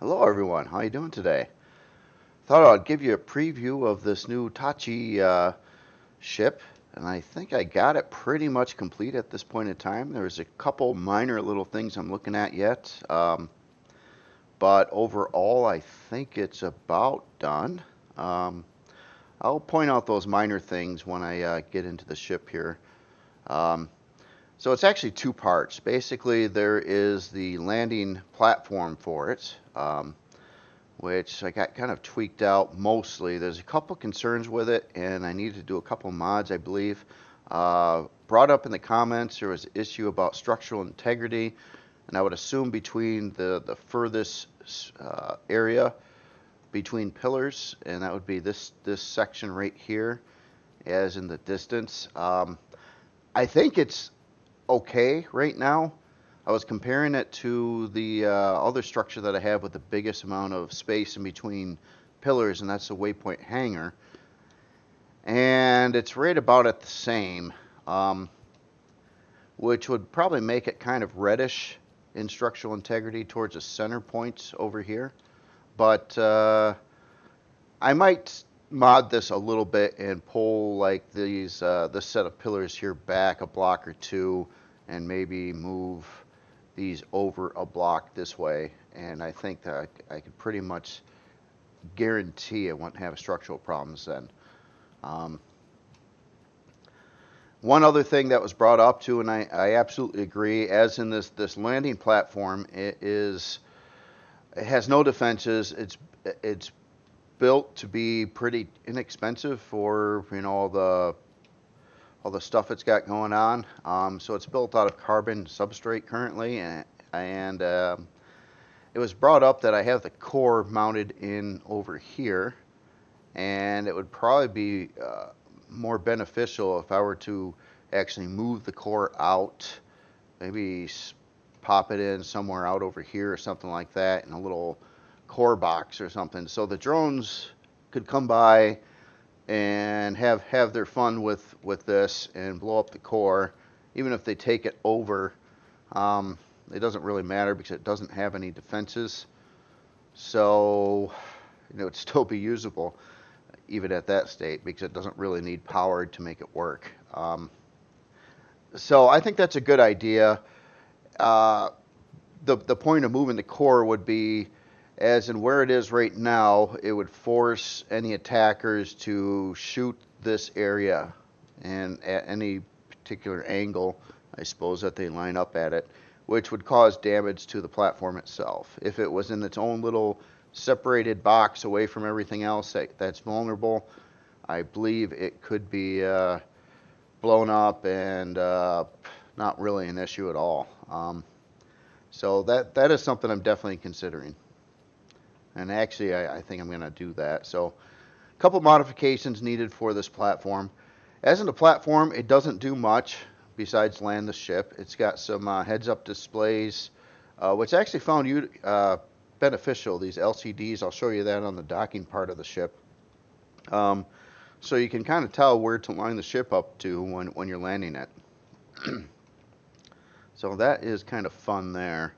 Hello everyone, how you doing today? Thought I'd give you a preview of this new Tachi ship, and I think I got it pretty much complete at this point in time. There's a couple minor little things I'm looking at yet, but overall I think it's about done. Um, I'll point out those minor things when I get into the ship here. Um, so it's actually two parts. Basically, there is the landing platform for it. Which I got kind of tweaked out mostly. There's a couple concerns with it, and I need to do a couple mods, I believe. Brought up in the comments, there was an issue about structural integrity, and I would assume between the furthest area between pillars, and that would be this section right here, as in the distance. I think it's okay right now. I was comparing it to the other structure that I have with the biggest amount of space in between pillars, and that's the Waypoint Hangar. And it's right about at the same, which would probably make it kind of reddish in structural integrity towards the center points over here. But I might mod this a little bit and pull like these this set of pillars here back a block or two, and maybe move these over a block this way, and I think that I could pretty much guarantee I won't have structural problems then. One other thing that was brought up too, and I absolutely agree, as in this landing platform, it has no defenses. It's built to be pretty inexpensive for all the stuff it's got going on. So it's built out of carbon substrate currently, and it was brought up that I have the core mounted in over here, and it would probably be more beneficial if I were to actually move the core out, maybe pop it in somewhere out over here or something like that in a little core box or something, so the drones could come by and have their fun with this and blow up the core. Even if they take it over, it doesn't really matter because it doesn't have any defenses. So it'd still be usable even at that state because it doesn't really need power to make it work. So I think that's a good idea. The point of moving the core would be, as in where it is right now, it would force any attackers to shoot this area, and at any particular angle, I suppose, that they line up at it, which would cause damage to the platform itself. If it was in its own little separated box away from everything else that's vulnerable, I believe it could be blown up and not really an issue at all. So that is something I'm definitely considering. And actually, I think I'm going to do that. So a couple modifications needed for this platform. As in the platform, it doesn't do much besides land the ship. It's got some heads-up displays, which I actually found beneficial, these LCDs. I'll show you that on the docking part of the ship. So you can kind of tell where to line the ship up to when you're landing it. So that is kind of fun there.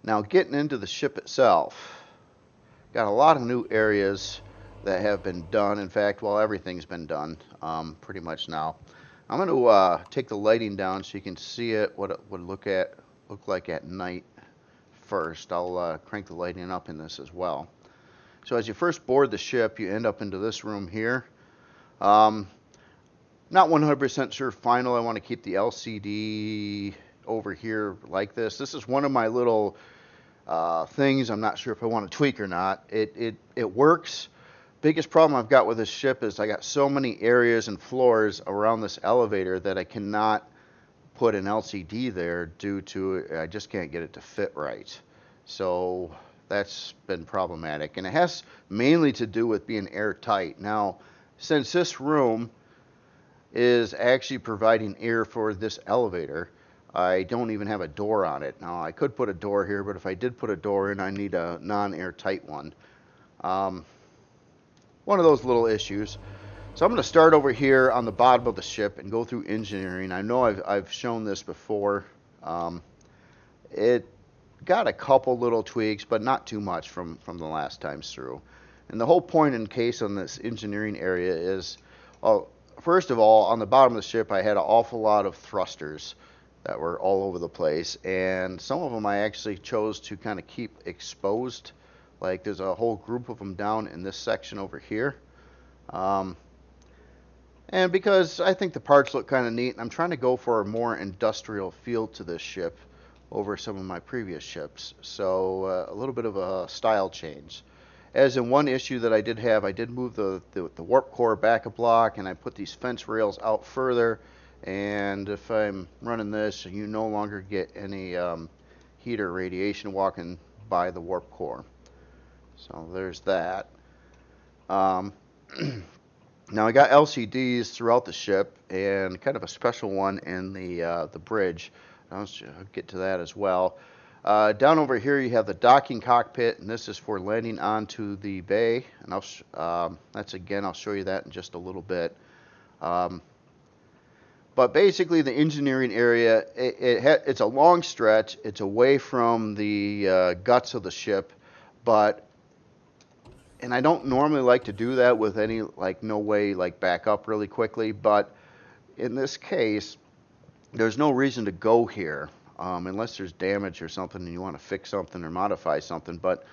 Now getting into the ship itself, got a lot of new areas that have been done. In fact, well, everything's been done pretty much now. I'm going to take the lighting down so you can see it, what it would look like at night first. I'll crank the lighting up in this as well. So as you first board the ship, you end up into this room here. Not 100% sure final. I want to keep the LCD over here like this. This is one of my little things I'm not sure if I want to tweak or not. It works. Biggest problem I've got with this ship is I got so many areas and floors around this elevator that I cannot put an LCD there due to I just can't get it to fit right. So that's been problematic, and it has mainly to do with being airtight. Now, since this room is actually providing air for this elevator, I don't even have a door on it. Now, I could put a door here, but if I did put a door in, I need a non-airtight one. One of those little issues. So I'm going to start over here on the bottom of the ship and go through engineering. I know I've shown this before. It got a couple little tweaks, but not too much from the last times through. And the whole point in case on this engineering area is, first of all, on the bottom of the ship, I had an awful lot of thrusters that were all over the place, and some of them I actually chose to kind of keep exposed. Like there's a whole group of them down in this section over here. And because I think the parts look kind of neat, and I'm trying to go for a more industrial feel to this ship over some of my previous ships. So a little bit of a style change. As in one issue that I did have, I did move the warp core back a block, and I put these fence rails out further. And if I'm running this, you no longer get any heat or radiation walking by the warp core. So there's that. Now I got LCDs throughout the ship, and kind of a special one in the bridge. I'll get to that as well. Down over here you have the docking cockpit, and this is for landing onto the bay. And I'll show you that in just a little bit. But basically, the engineering area, it's a long stretch. It's away from the guts of the ship, and I don't normally like to do that with any, no way, back up really quickly. But in this case, there's no reason to go here unless there's damage or something and you want to fix something or modify something. But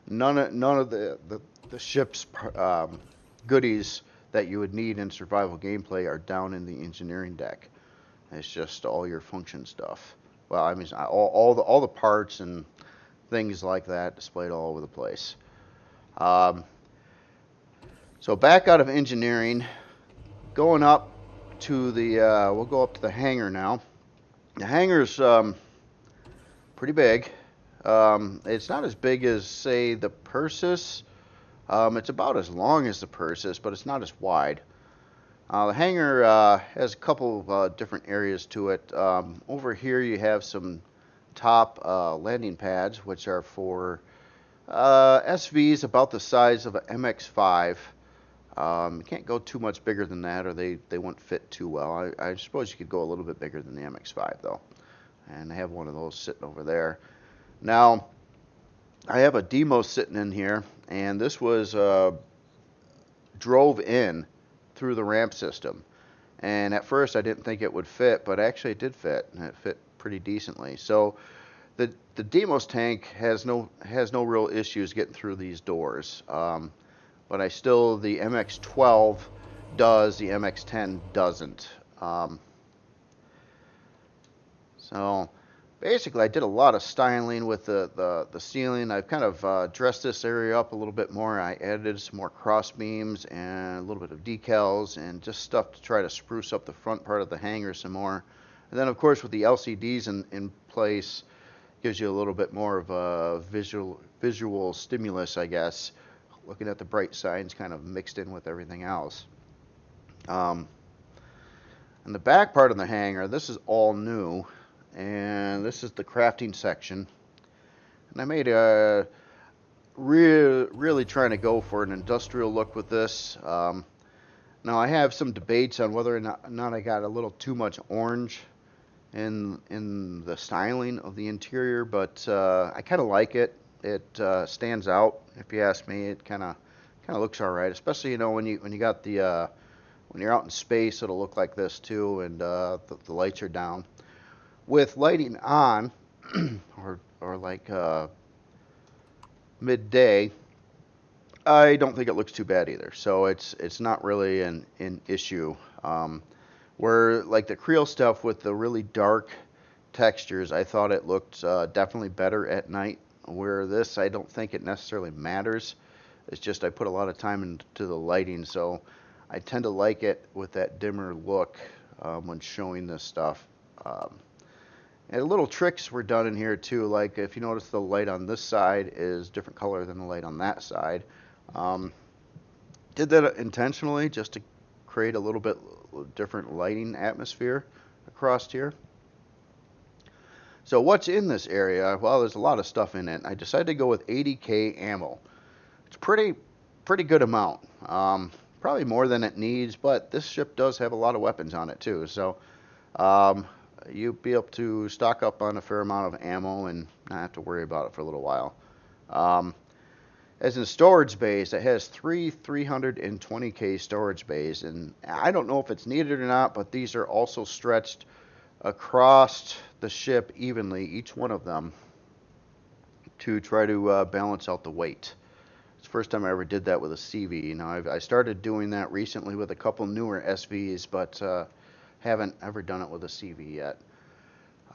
none of the ship's goodies that you would need in survival gameplay are down in the engineering deck. It's just all your function stuff. Well, I mean, all the parts and things like that displayed all over the place. So back out of engineering, going up to we'll go up to the hangar now. The hangar's pretty big. It's not as big as, say, the Persis. It's about as long as the Persis, but it's not as wide. The hangar has a couple of different areas to it. Over here you have some top landing pads, which are for SVs about the size of an MX-5. You can't go too much bigger than that, or they won't fit too well. I suppose you could go a little bit bigger than the MX-5, though. And I have one of those sitting over there. Now, I have a Demos sitting in here, and this was drove in through the ramp system. And at first I didn't think it would fit, but actually it did fit, and it fit pretty decently. So the Demos tank has no real issues getting through these doors. But the MX-12 does, the MX-10 doesn't. So basically, I did a lot of styling with the ceiling. I've kind of dressed this area up a little bit more. I added some more cross beams and a little bit of decals and just stuff to try to spruce up the front part of the hangar some more. And then, of course, with the LCDs in place, gives you a little bit more of a visual stimulus, I guess. Looking at the bright signs kind of mixed in with everything else. In the back part of the hangar, this is all new. And this is the crafting section. And I made really trying to go for an industrial look with this. Now I have some debates on whether or not I got a little too much orange in the styling of the interior, but I kind of like it. It stands out, if you ask me. It kind of looks all right, especially when you got the when you're out in space, it'll look like this too, and the lights are down. With lighting on, or like midday, I don't think it looks too bad either. So it's not really an issue. Where like the Creel stuff with the really dark textures, I thought it looked definitely better at night. Where this, I don't think it necessarily matters. It's just I put a lot of time into the lighting, so I tend to like it with that dimmer look when showing this stuff. And little tricks were done in here too, like if you notice the light on this side is different color than the light on that side. Did that intentionally just to create a little bit different lighting atmosphere across here. So what's in this area? Well, there's a lot of stuff in it. I decided to go with 80K ammo. It's pretty good amount. Probably more than it needs, but this ship does have a lot of weapons on it too. So you'll be able to stock up on a fair amount of ammo and not have to worry about it for a little while. As in storage bays, it has three 320K storage bays, and I don't know if it's needed or not, but these are also stretched across the ship evenly, each one of them, to try to balance out the weight. It's the first time I ever did that with a CV. Now, I started doing that recently with a couple newer SVs, but haven't ever done it with a CV yet.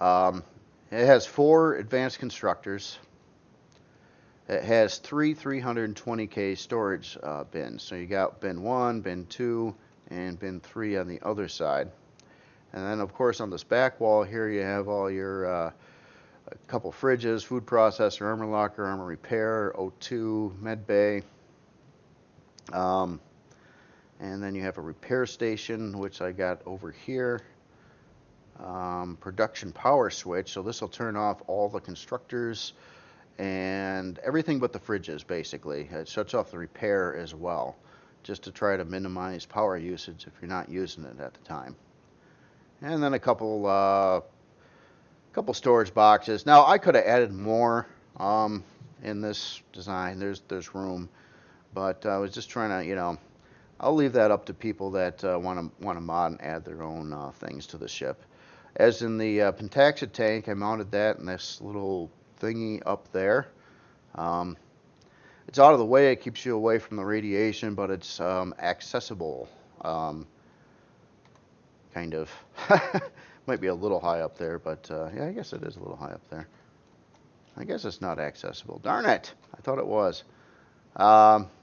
It has 4 advanced constructors. It has 3 320K storage bins. So you got bin 1, bin 2, and bin 3 on the other side. And then, of course, on this back wall here, you have all your a couple fridges, food processor, armor locker, armor repair, O2, med bay. And then you have a repair station, which I got over here. Production power switch, so this will turn off all the constructors and everything but the fridges, basically. It shuts off the repair as well, just to try to minimize power usage if you're not using it at the time. And then a couple storage boxes. Now, I could have added more in this design. There's room, but I was just trying to, I'll leave that up to people that want to mod and add their own things to the ship. As in the Pentaxa tank, I mounted that in this little thingy up there. It's out of the way. It keeps you away from the radiation, but it's accessible. Kind of. Might be a little high up there, but yeah, I guess it is a little high up there. I guess it's not accessible. Darn it! I thought it was.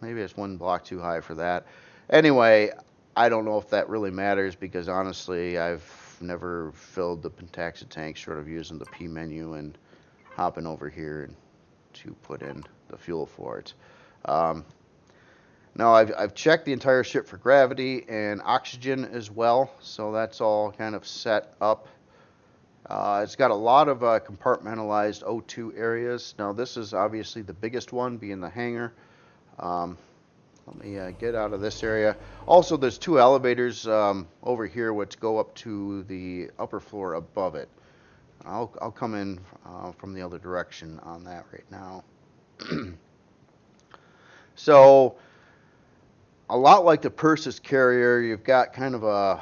Maybe it's one block too high for that. Anyway, I don't know if that really matters because honestly, I've never filled the Pentaxa tank short of using the P menu and hopping over here to put in the fuel for it. Now, I've checked the entire ship for gravity and oxygen as well, so that's all kind of set up. It's got a lot of compartmentalized O2 areas. Now, this is obviously the biggest one, being the hangar. Let me get out of this area. Also, there's 2 elevators over here which go up to the upper floor above it. I'll come in from the other direction on that right now. So, a lot like the Persis carrier, you've got kind of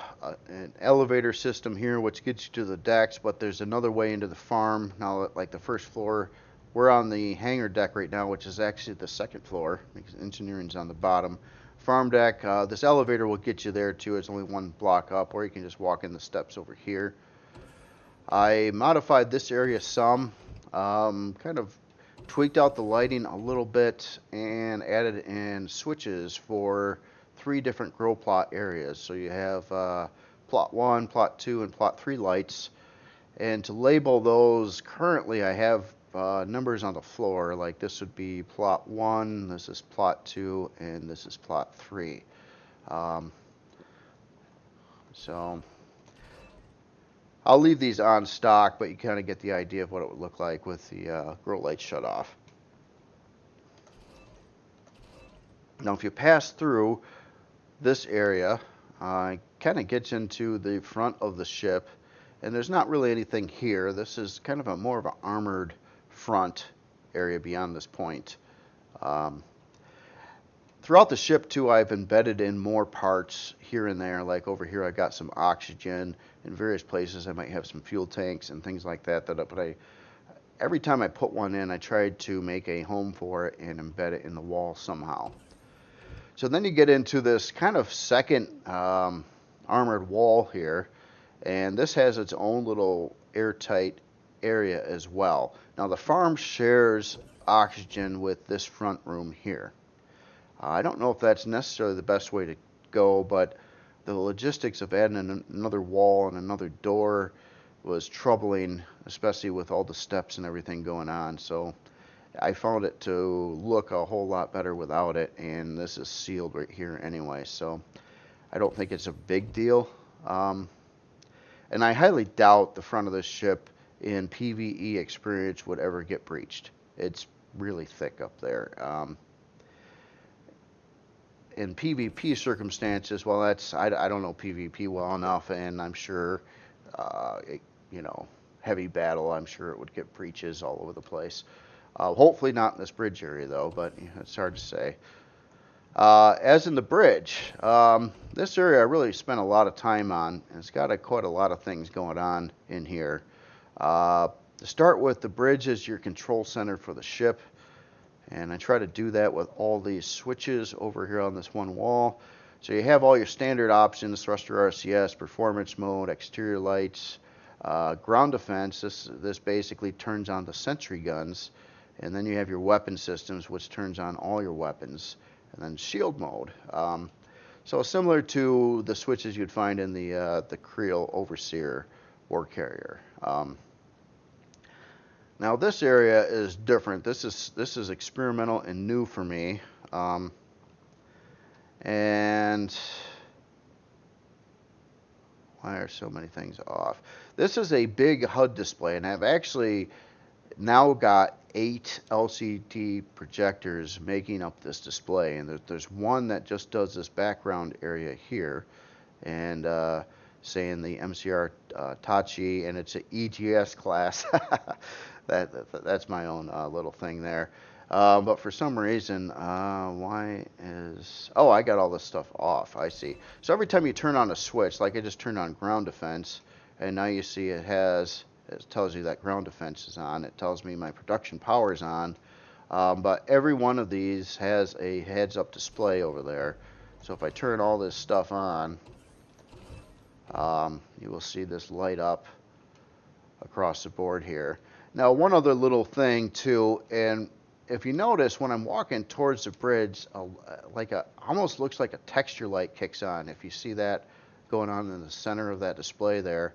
an elevator system here which gets you to the decks, but there's another way into the farm. Now, like the first floor, we're on the hangar deck right now, which is actually the second floor because engineering's on the bottom. Farm deck, this elevator will get you there too. It's only 1 block up, or you can just walk in the steps over here. I modified this area some, kind of tweaked out the lighting a little bit and added in switches for 3 different grow plot areas. So you have plot 1, plot 2, and plot 3 lights. And to label those, currently I have numbers on the floor. Like this would be plot 1, this is plot 2, and this is plot 3. So I'll leave these on stock, but you kind of get the idea of what it would look like with the grow lights shut off. Now, if you pass through this area, it kind of gets into the front of the ship, and there's not really anything here. This is kind of more of an armored front area beyond this point. Throughout the ship, too, I've embedded in more parts here and there. Like over here, I got some oxygen. In various places, I might have some fuel tanks and things like that. But every time I put one in, I tried to make a home for it and embed it in the wall somehow. So then you get into this kind of second armored wall here. And this has its own little airtight area as well. Now, the farm shares oxygen with this front room here. I don't know if that's necessarily the best way to go, but the logistics of adding another wall and another door was troubling, especially with all the steps and everything going on. So I found it to look a whole lot better without it, and this is sealed right here anyway, so I don't think it's a big deal. And I highly doubt the front of this ship in PvE experience would ever get breached. It's really thick up there. In PvP circumstances, well, I don't know PvP well enough, and I'm sure you know, heavy battle, I'm sure it would get breaches all over the place. Hopefully not in this bridge area though, but it's hard to say. As in the bridge, this area I really spent a lot of time on, and it's got quite a lot of things going on in here. To start with, the bridge is your control center for the ship, and I try to do that with all these switches over here on this one wall. So you have all your standard options: thruster RCS, performance mode, exterior lights, ground defense. This basically turns on the sentry guns, and then you have your weapon systems, which turns on all your weapons, and then shield mode. So similar to the switches you'd find in the Creel Overseer war carrier. Now this area is different. This is experimental and new for me. And why are so many things off? This is a big HUD display, and I've actually now got 8 LCD projectors making up this display, and there's one that just does this background area here, and saying the MCRN Tachi, and it's an EGS class. That's my own little thing there. But for some reason, why is... Oh, I got all this stuff off. I see. So every time you turn on a switch, like I just turned on ground defense, and now you see it tells you that ground defense is on. It tells me my production power is on. But every one of these has a heads-up display over there. So if I turn all this stuff on, you will see this light up across the board here. Now, one other little thing too, and if you notice when I'm walking towards the bridge, almost looks like a texture light kicks on. If you see that going on in the center of that display there.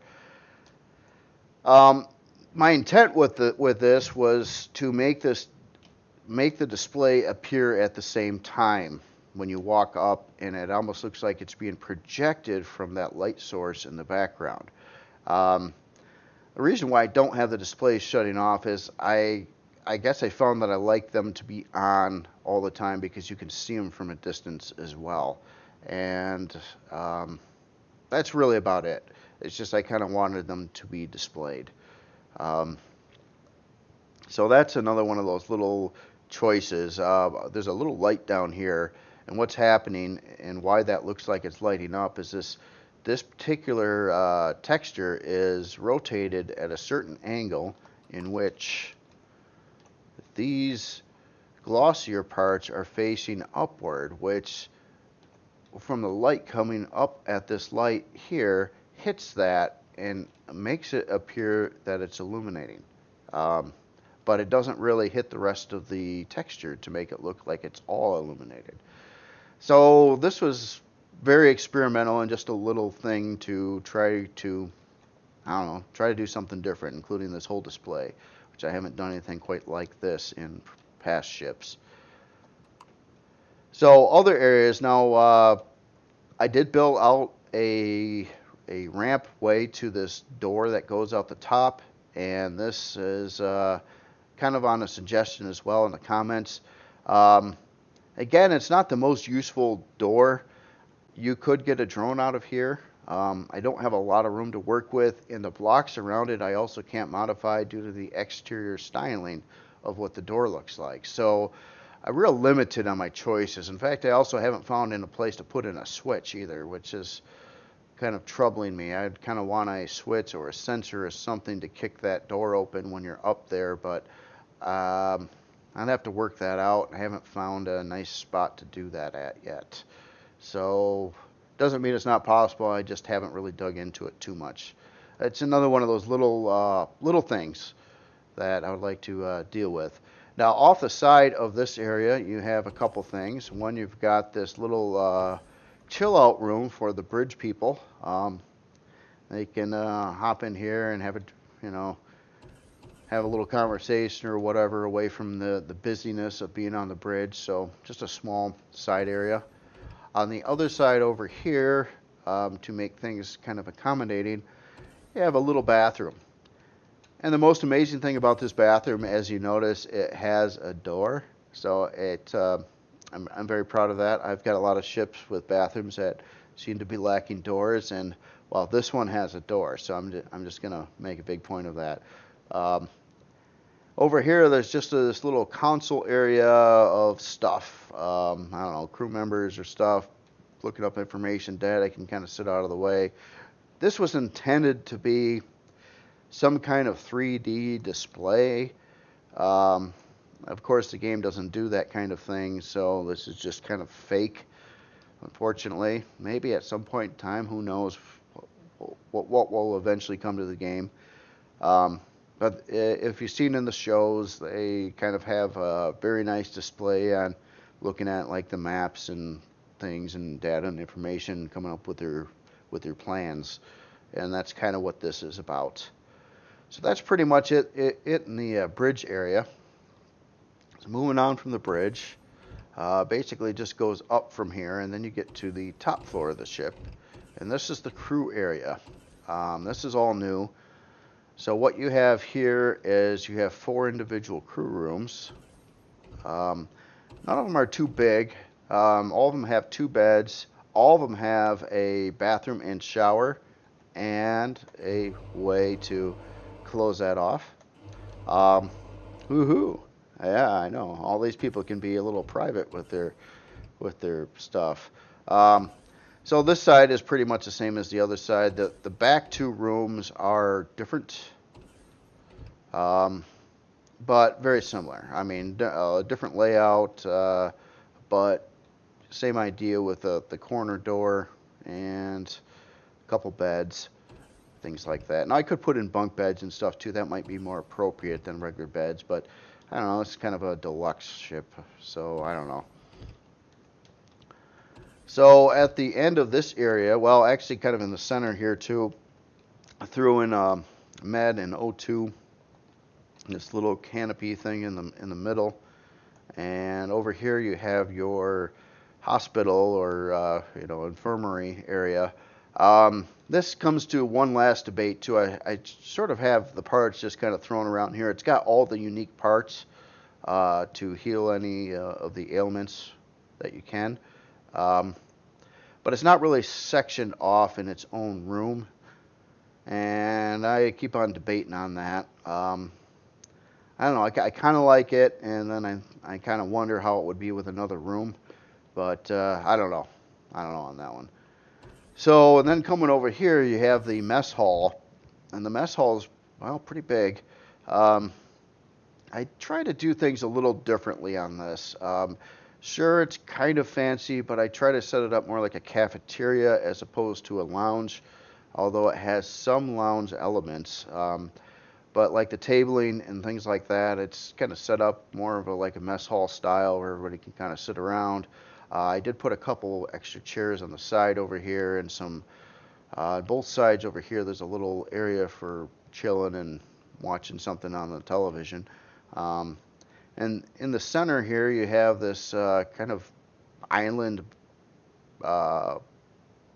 My intent with this was to make the display appear at the same time when you walk up, and it almost looks like it's being projected from that light source in the background. The reason why I don't have the displays shutting off is I guess I found that I like them to be on all the time because you can see them from a distance as well. And that's really about it. It's just I kind of wanted them to be displayed. So that's another one of those little choices. There's a little light down here, and what's happening and why that looks like it's lighting up is this particular texture is rotated at a certain angle in which these glossier parts are facing upward, which from the light coming up at this light here hits that and makes it appear that it's illuminating. But it doesn't really hit the rest of the texture to make it look like it's all illuminated. So this was very experimental and just a little thing to try to do something different, including this whole display, which I haven't done anything quite like this in past ships. So other areas now, I did build out a ramp way to this door that goes out the top, and this is kind of on a suggestion as well in the comments. Again, it's not the most useful door. You could get a drone out of here. I don't have a lot of room to work with, and the blocks around it I also can't modify due to the exterior styling of what the door looks like. So I'm real limited on my choices. In fact, I also haven't found a place to put in a switch either, which is kind of troubling me. I'd kind of want a switch or a sensor or something to kick that door open when you're up there, but I'd have to work that out. I haven't found a nice spot to do that at yet. So doesn't mean it's not possible. I just haven't really dug into it too much. It's another one of those little things that I would like to deal with. Now, off the side of this area, you have a couple things. One, you've got this little chill out room for the bridge people. They can hop in here and have a little conversation or whatever away from the busyness of being on the bridge. So just a small side area. On the other side over here, to make things kind of accommodating, you have a little bathroom. And the most amazing thing about this bathroom, as you notice, it has a door. So I'm very proud of that. I've got a lot of ships with bathrooms that seem to be lacking doors, and Well, this one has a door, so I'm just gonna make a big point of that. Um, Over here, there's just this little console area of stuff. I don't know, crew members or stuff, looking up information, data can kind of sit out of the way. This was intended to be some kind of 3D display. Um, of course, the game doesn't do that kind of thing, so this is just kind of fake, unfortunately. Maybe at some point in time, who knows what will eventually come to the game. But if you've seen in the shows, they kind of have a very nice display on looking at like the maps and things and data and information, coming up with their plans, and that's kind of what this is about. So that's pretty much it in the bridge area. So moving on from the bridge, basically just goes up from here, and then you get to the top floor of the ship, and this is the crew area. This is all new. So what you have here is you have 4 individual crew rooms. None of them are too big. All of them have 2 beds. All of them have a bathroom and shower and a way to close that off. Woohoo! Yeah, I know. All these people can be a little private with their stuff. So this side is pretty much the same as the other side. The back 2 rooms are different, but very similar. I mean, different layout, but same idea with the corner door and a couple beds, things like that. And I could put in bunk beds and stuff too. That might be more appropriate than regular beds, but I don't know. It's kind of a deluxe ship, so I don't know. So at the end of this area, well, actually kind of in the center here too, I threw in med and O2, this little canopy thing in the middle, and over here you have your hospital or infirmary area. This comes to one last debate too. I sort of have the parts just kind of thrown around here. It's got all the unique parts to heal any of the ailments that you can. But it's not really sectioned off in its own room, and I keep on debating on that. I don't know, I kind of like it, and then I kind of wonder how it would be with another room, but I don't know. I don't know on that one. So, and then coming over here, you have the mess hall, and the mess hall is, well, pretty big. I try to do things a little differently on this. Sure, it's kind of fancy, but I try to set it up more like a cafeteria as opposed to a lounge, although it has some lounge elements. But like the tabling and things like that, it's kind of set up more of like a mess hall style where everybody can kind of sit around. I did put a couple extra chairs on the side over here and some, both sides over here, there's a little area for chilling and watching something on the television. And in the center here, you have this kind of island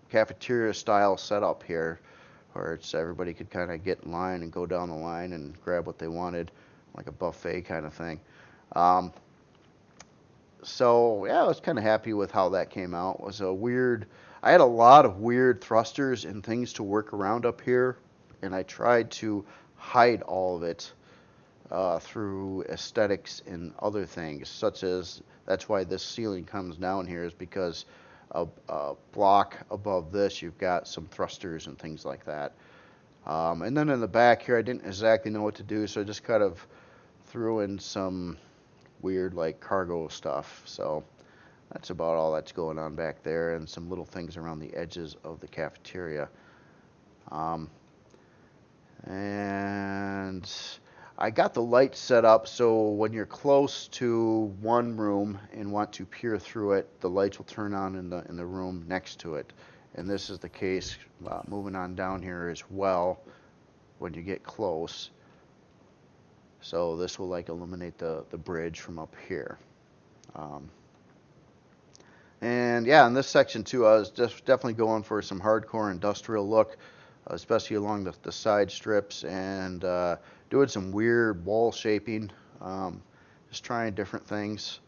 cafeteria style setup here, where it's everybody could kind of get in line and go down the line and grab what they wanted, like a buffet kind of thing. So yeah, I was kind of happy with how that came out. It was a weird. I had a lot of weird thrusters and things to work around up here, and I tried to hide all of it through aesthetics and other things, such as that's why this ceiling comes down here, is because a block above this you've got some thrusters and things like that. And then in the back here, I didn't exactly know what to do, so I just kind of threw in some weird like cargo stuff. So that's about all that's going on back there, and some little things around the edges of the cafeteria. And I got the lights set up so when you're close to one room and want to peer through it, the lights will turn on in the room next to it. And this is the case moving on down here as well when you get close. So this will like illuminate the bridge from up here. And yeah, in this section too, I was just definitely going for some hardcore industrial look, especially along the side strips, and doing some weird wall shaping, just trying different things.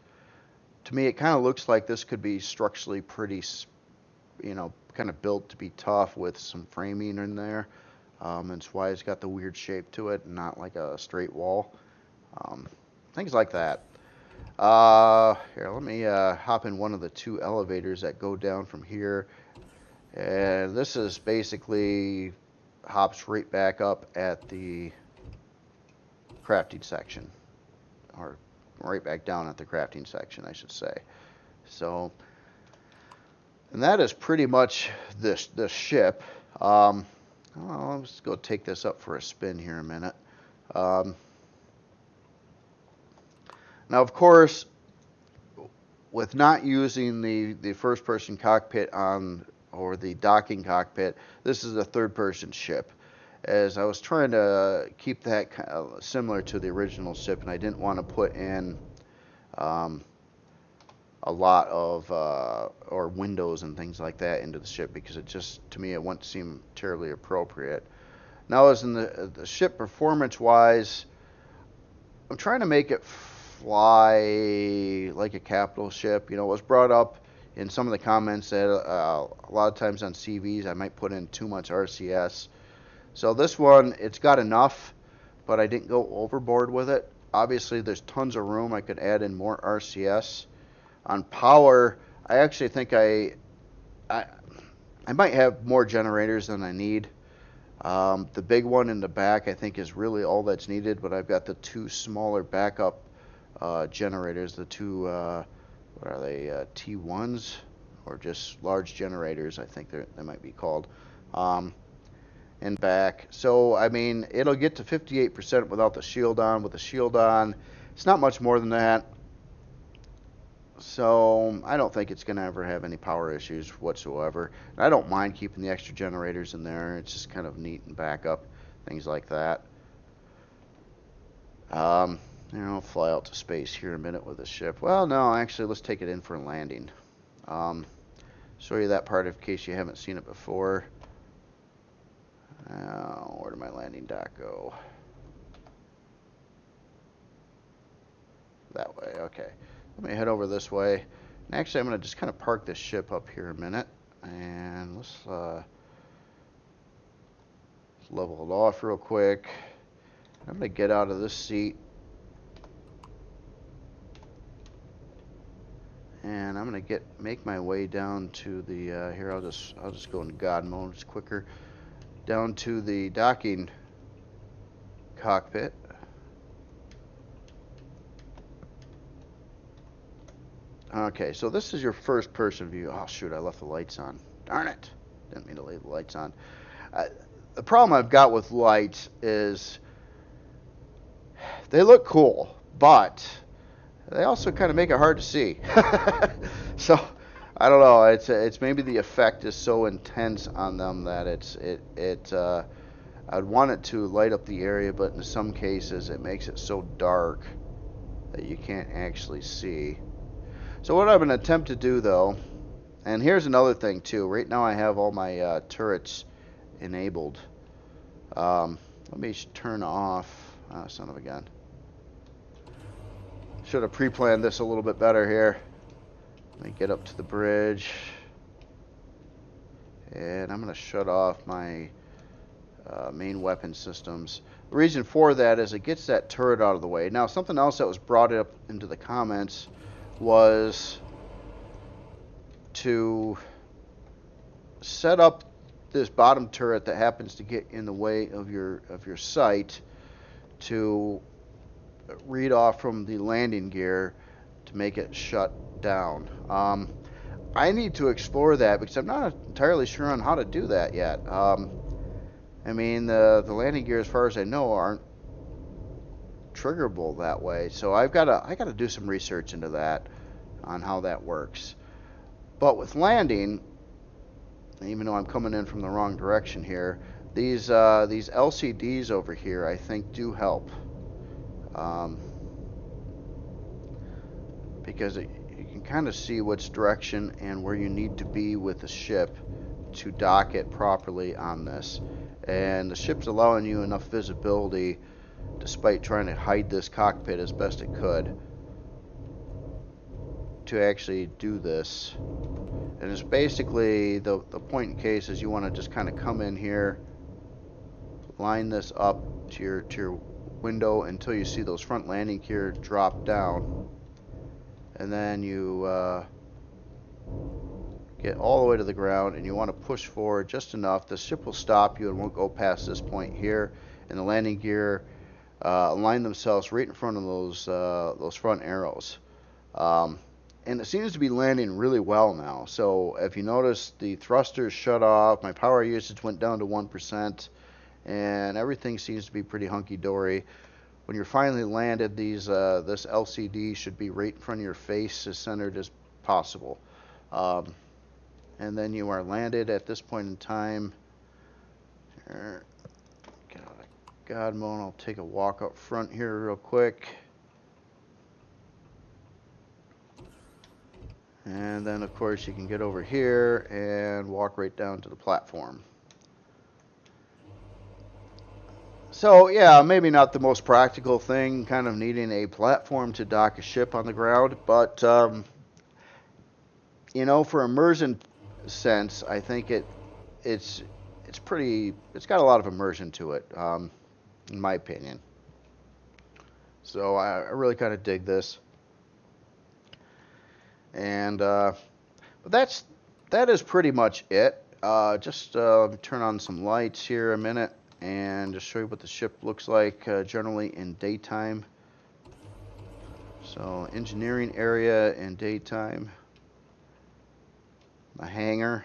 To me, it kind of looks like this could be structurally pretty you know, kind of built to be tough with some framing in there. That's why it's got the weird shape to it, not like a straight wall. Things like that. Here, let me hop in one of the 2 elevators that go down from here. And this is basically hops right back up at the crafting section. Or right back down at the crafting section, I should say. So, and that is pretty much this ship. Let's go take this up for a spin here a minute. Now, of course, with not using the first-person cockpit on, or the docking cockpit, this is a third-person ship. As I was trying to keep that kind of similar to the original ship, and I didn't want to put in a lot of or windows and things like that into the ship, because it just, to me, it wouldn't seem terribly appropriate. Now, as in the ship performance-wise, I'm trying to make it fly like a capital ship. You know, it was brought up in some of the comments that a lot of times on CVs I might put in too much RCS. So this one, it's got enough, but I didn't go overboard with it. Obviously, there's tons of room. I could add in more RCS. On power, I actually think I might have more generators than I need. The big one in the back, I think, is really all that's needed, but I've got the 2 smaller backup generators, the 2, what are they, T1s, or just large generators, I think they might be called, in back. So, I mean, it'll get to 58% without the shield on. With the shield on, it's not much more than that. So, I don't think it's going to ever have any power issues whatsoever. And I don't mind keeping the extra generators in there. It's just kind of neat and backup, things like that. You know, I'll fly out to space here in a minute with the ship. Well, no, actually, let's take it in for a landing. Show you that part in case you haven't seen it before. Where did my landing dock go? That way, okay. Let me head over this way. And actually, I'm going to just kind of park this ship up here a minute. And let's level it off real quick. I'm going to get out of this seat. And I'm going to make my way down to the, here, I'll just go in God mode, it's quicker. Down to the docking cockpit. Okay, so this is your first person view. Oh shoot, I left the lights on. Darn it. Didn't mean to leave the lights on. The problem I've got with lights is they look cool, but they also kind of make it hard to see. So I don't know. It's maybe the effect is so intense on them that I'd want it to light up the area, but in some cases it makes it so dark that you can't actually see. So what I'm going to attempt to do, though, and here's another thing too. Right now I have all my turrets enabled. Let me turn off. Son of a gun. Should have pre-planned this a little bit better here. Let me get up to the bridge. And I'm going to shut off my main weapon systems. The reason for that is it gets that turret out of the way. Now, something else that was brought up into the comments was to set up this bottom turret that happens to get in the way of your sight to read off from the landing gear to make it shut down. I need to explore that because I'm not entirely sure on how to do that yet. I mean, the landing gear, as far as I know, aren't triggerable that way. So I gotta do some research into that, on how that works. But with landing, even though I'm coming in from the wrong direction here, these LCDs over here I think do help, because you can kind of see which direction and where you need to be with the ship to dock it properly on this. And the ship's allowing you enough visibility, despite trying to hide this cockpit as best it could, to actually do this. And it's basically the point in case is you want to just kind of come in here, line this up to your window until you see those front landing gear drop down, and then you get all the way to the ground, and you want to push forward just enough. The ship will stop you and won't go past this point here, and the landing gear align themselves right in front of those front arrows. And it seems to be landing really well now. So if you notice, the thrusters shut off, my power usage went down to 1%, and everything seems to be pretty hunky-dory. When you're finally landed, this LCD should be right in front of your face, as centered as possible. And then you are landed at this point in time. Here, get out of God mode. I'll take a walk up front here real quick. And then, of course, you can get over here and walk right down to the platform. So, yeah, maybe not the most practical thing, kind of needing a platform to dock a ship on the ground, but, you know, for immersion sense, I think it's got a lot of immersion to it, in my opinion. So I really kind of dig this. And but that is pretty much it. Just turn on some lights here a minute and just show you what the ship looks like generally in daytime. So engineering area in daytime. The hangar.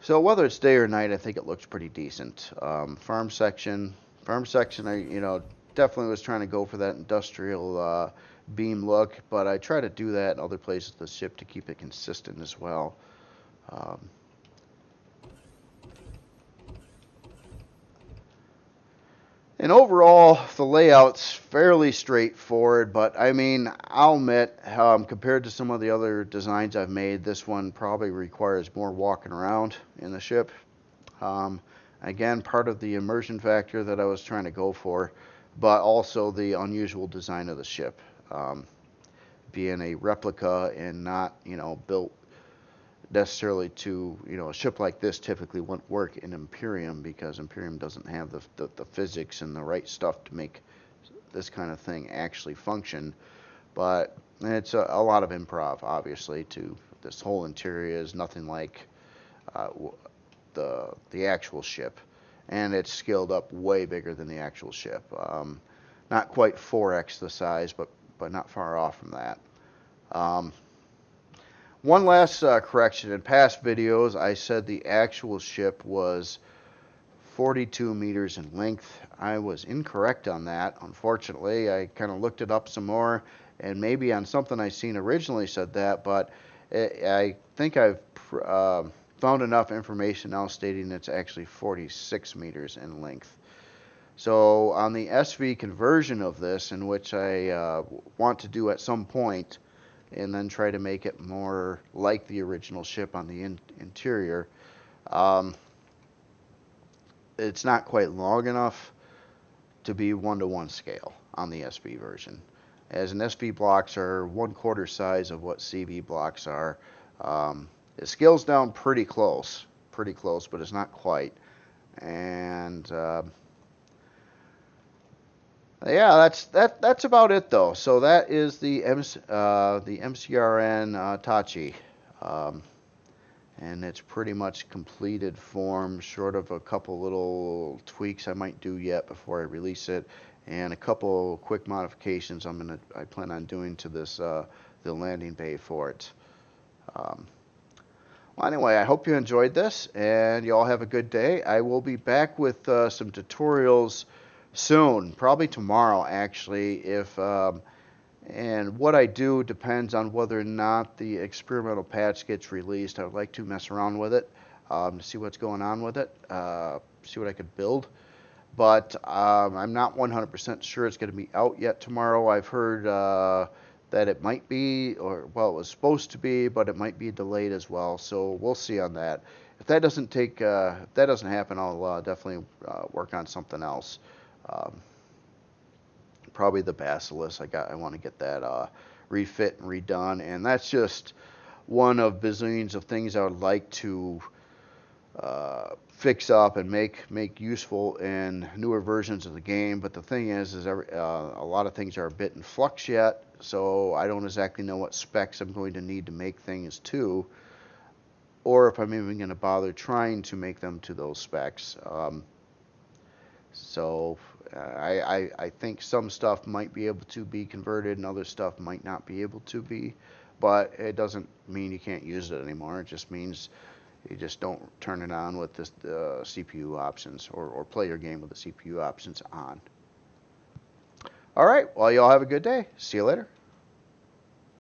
So whether it's day or night, I think it looks pretty decent. Farm section, I definitely was trying to go for that industrial beam look, but I try to do that in other places of the ship to keep it consistent as well. And overall, the layout's fairly straightforward, but I mean, I'll admit, compared to some of the other designs I've made, this one probably requires more walking around in the ship. Again, part of the immersion factor that I was trying to go for, but also the unusual design of the ship. Being a replica and not, built necessarily to, a ship like this typically wouldn't work in Empyrion because Empyrion doesn't have the physics and the right stuff to make this kind of thing actually function. But it's a lot of improv, obviously, to this whole interior is nothing like the actual ship, and it's scaled up way bigger than the actual ship. Not quite 4x the size, but not far off from that. One last correction. In past videos, I said the actual ship was 42 meters in length. I was incorrect on that, unfortunately. I kind of looked it up some more, and maybe on something I seen originally said that, but I think I've found enough information now stating it's actually 46 meters in length. So on the SV conversion of this, in which I want to do at some point, and then try to make it more like the original ship on the interior, it's not quite long enough to be 1-to-1 scale on the SV version. As an SV blocks are 1/4 size of what CV blocks are. It scales down pretty close, but it's not quite. And yeah, that's about it though. So that is the MCRN Tachi, and it's pretty much completed form, short of a couple little tweaks I might do yet before I release it, and a couple quick modifications I plan on doing to this the landing bay for it. Well, anyway, I hope you enjoyed this, and you all have a good day. I will be back with some tutorials soon, probably tomorrow actually, and what I do depends on whether or not the experimental patch gets released. I would like to mess around with it to see what's going on with it, see what I could build, but I'm not 100% sure it's going to be out yet tomorrow. I've heard that it might be, or well, it was supposed to be, but it might be delayed as well, so we'll see on that. If that doesn't happen, I'll definitely work on something else. probably the Basilisk. I want to get that refit and redone, and that's just one of bazillions of things I would like to fix up and make useful in newer versions of the game. But the thing is a lot of things are a bit in flux yet, so I don't exactly know what specs I'm going to need to make things to, or if I'm even going to bother trying to make them to those specs. So I think some stuff might be able to be converted and other stuff might not be able to be, but it doesn't mean you can't use it anymore. It just means you just don't turn it on with the CPU options, or play your game with the CPU options on. All right, well, y'all have a good day. See you later.